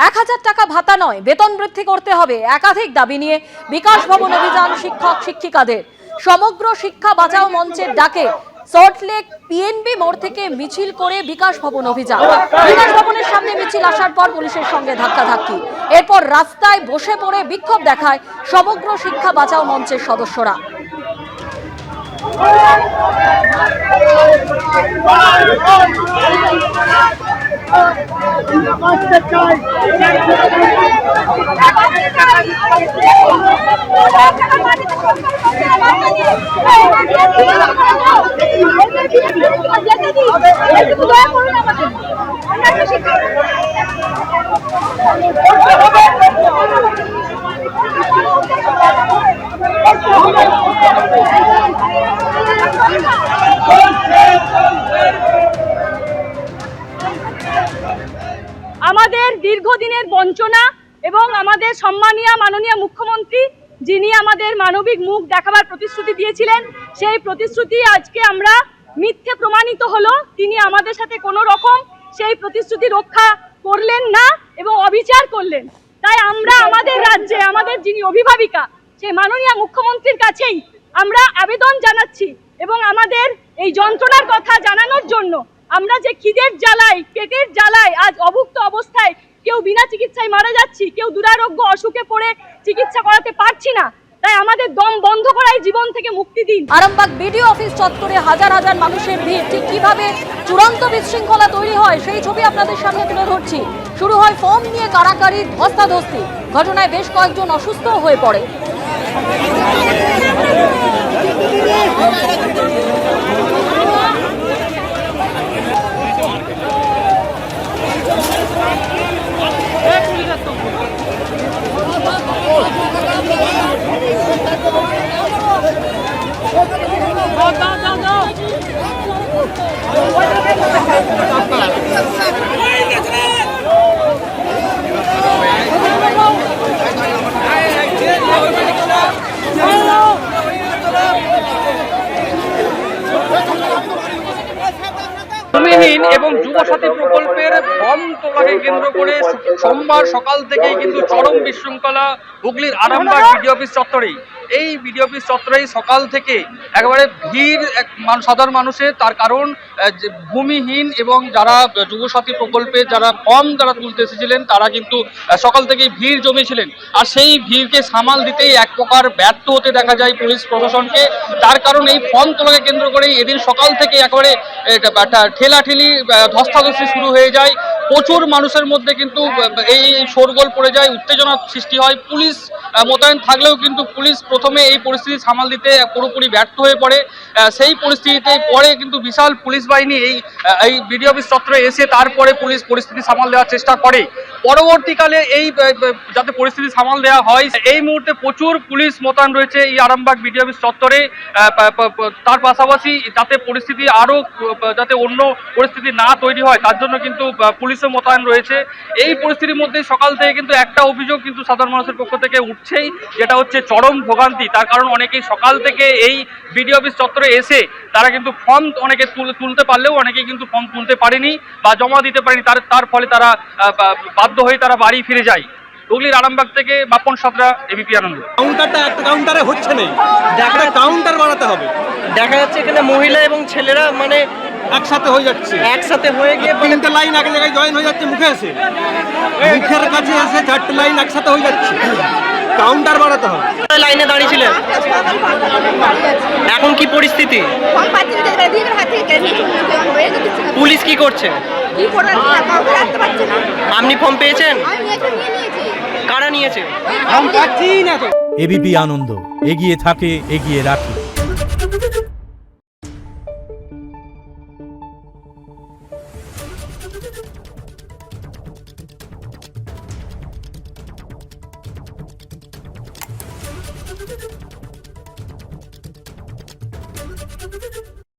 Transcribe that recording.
1000 টাকা ভাতা নয়, বেতন বৃদ্ধি করতে হবে। একাধিক দাবি নিয়ে বিকাশ ভবন অভিযান শিক্ষক শিক্ষিকাদের। সমগ্র শিক্ষা বাঁচাও মঞ্চের ডাকে সল্টলেক পিএনবি মোড় থেকে মিছিল করে বিকাশ ভবন অভিযান। বিকাশ ভবনের সামনে মিছিল আসার পর পুলিশের সঙ্গে ধাক্কাধাক্কি, এরপর রাস্তায় বসে পড়ে বিক্ষোভ দেখায় সমগ্র শিক্ষা বাঁচাও মঞ্চের সদস্যরা। আমাদের দীর্ঘদিনের বঞ্চনা এবং আমাদের সম্মানীয় মাননীয় মুখ্যমন্ত্রী যিনি আমাদের মানবিক মুখ দেখাবার প্রতিশ্রুতি দিয়েছিলেন, সেই প্রতিশ্রুতি আজকে আমরা মিথ্যে প্রমাণিত হলো। তিনি আমাদের সাথে কোনো রকম সেই প্রতিশ্রুতি রক্ষা করলেন না এবং অবিচার করলেন। তাই আমরা আমাদের রাজ্যে আমাদের যিনি অভিভাবিকা সেই মাননীয় মুখ্যমন্ত্রীর কাছেই আমরা আবেদন জানাচ্ছি এবং আমাদের এই যন্ত্রণার কথা জানানোর জন্য। আমরা যে খিদের জ্বালায়, পেটের জ্বালায় আজ অভুক্ত অবস্থায় কেউ বিনা চিকিৎসায় মারা যাচ্ছি, কেউ দুরারোগ্য অসুখে পড়ে চিকিৎসা করাতে পারছি না, তাই আমাদের দম বন্ধ করাই জীবন থেকে মুক্তি দিন। আরামবাগ বিডিও অফিস চত্বরে হাজার হাজার মানুষের ভিড়। ঠিক কিভাবে চূড়ান্ত বিশৃঙ্খলা তৈরি হয় সেই ছবি আপনাদের সামনে তুলে ধরছি। শুরু হয় ফর্ম নিয়ে কাড়াকাড়ি, ধস্তাধস্তি। ঘটনায় বেশ কয়েকজন অসুস্থ হয়ে পড়ে। ভূমিহীন এবং যুবসাথী প্রকল্পের ফর্ম তোলাকে কেন্দ্র করে সোমবার সকাল থেকেই কিন্তু চরম বিশৃঙ্খলা হুগলির আরামবাগ বিডিও অফিস চত্বরেই। এই বিডিও অফিস চত্বরেই সকাল থেকে একেবারে ভিড় সাধারণ মানুষের, তার কারণ ভূমিহীন এবং যারা যুবসাথী প্রকল্পে যারা ফর্ম যারা তুলতে এসেছিলেন তারা কিন্তু সকাল থেকেই ভিড় জমিয়েছিলেন। আর সেই ভিড়কে সামাল দিতেই এক প্রকার ব্যর্থ হতে দেখা যায় পুলিশ প্রশাসনকে। তার কারণ এই ফর্ম তোলাকে কেন্দ্র করেই এদিন সকাল থেকে একেবারে ঠেলাঠেলি ধস্তাধস্তি শুরু হয়ে যায়। প্রচুর মানুষের মধ্যে কিন্তু এই শোরগোল পড়ে যায়, উত্তেজনা সৃষ্টি হয়। পুলিশ মোতায়েন থাকলেও কিন্তু পুলিশ প্রথমে এই পরিস্থিতি সামাল দিতে পুরোপুরি ব্যর্থ হয়ে পড়ে। সেই পরিস্থিতিতে পরে কিন্তু বিশাল পুলিশ বাহিনী এই বিডিও অফিস চত্বরে এসে তারপরে পুলিশ পরিস্থিতি সামাল দেওয়ার চেষ্টা করে। পরবর্তীকালে এই যাতে পরিস্থিতি সামাল দেওয়া হয়, এই মুহূর্তে প্রচুর পুলিশ মোতায়েন রয়েছে এই আরামবাগ বিডিও অফিস চত্বরে। তার পাশাপাশি যাতে পরিস্থিতি আরও যাতে অন্য পরিস্থিতি না তৈরি হয় তার জন্য কিন্তু পুলিশও মোতায়েন রয়েছে। এই পরিস্থিতির মধ্যে সকাল থেকে কিন্তু একটা অভিযোগ কিন্তু সাধারণ মানুষের পক্ষ থেকে উঠছেই, যেটা হচ্ছে চরম ভোগান্তি। তার কারণ অনেকেই সকাল থেকে এই বিডিও অফিস চত্বরে এসে তারা কিন্তু ফর্ম অনেকে তুলতে পারলেও অনেকেই কিন্তু ফর্ম তুলতে পারেনি বা জমা দিতে পারেনি। তার ফলে তারা বাধ্য হয়ে তারা বাড়ি ফিরে যায়। হুগলির আরামবাগ থেকে বাপন সাঁতরা, এবিপি আনন্দ। কাউন্টারটা একটা কাউন্টারে হচ্ছে না, একটা কাউন্টার বানাতে হবে। দেখা যাচ্ছে এখানে মহিলা এবং ছেলেরা মানে একসাথে হয়ে যাচ্ছে, একসাথে হয়ে গিয়ে তিনটে লাইন এক জায়গায় জয়েন হয়ে যাচ্ছে, মুখে এসে মুখের কাছে এসে চারটে লাইন একসাথে হয়ে যাচ্ছে। কাউন্টার বানাতে হবে। লাইনে দাঁড়িয়েছিলেন, এখন কি পরিস্থিতি? পুলিশ কি করছে? আপনি ফর্ম পেয়েছেন? কারা নিয়েছে? এবিপি আনন্দ, এগিয়ে থাকে, এগিয়ে রাখে। Thank you.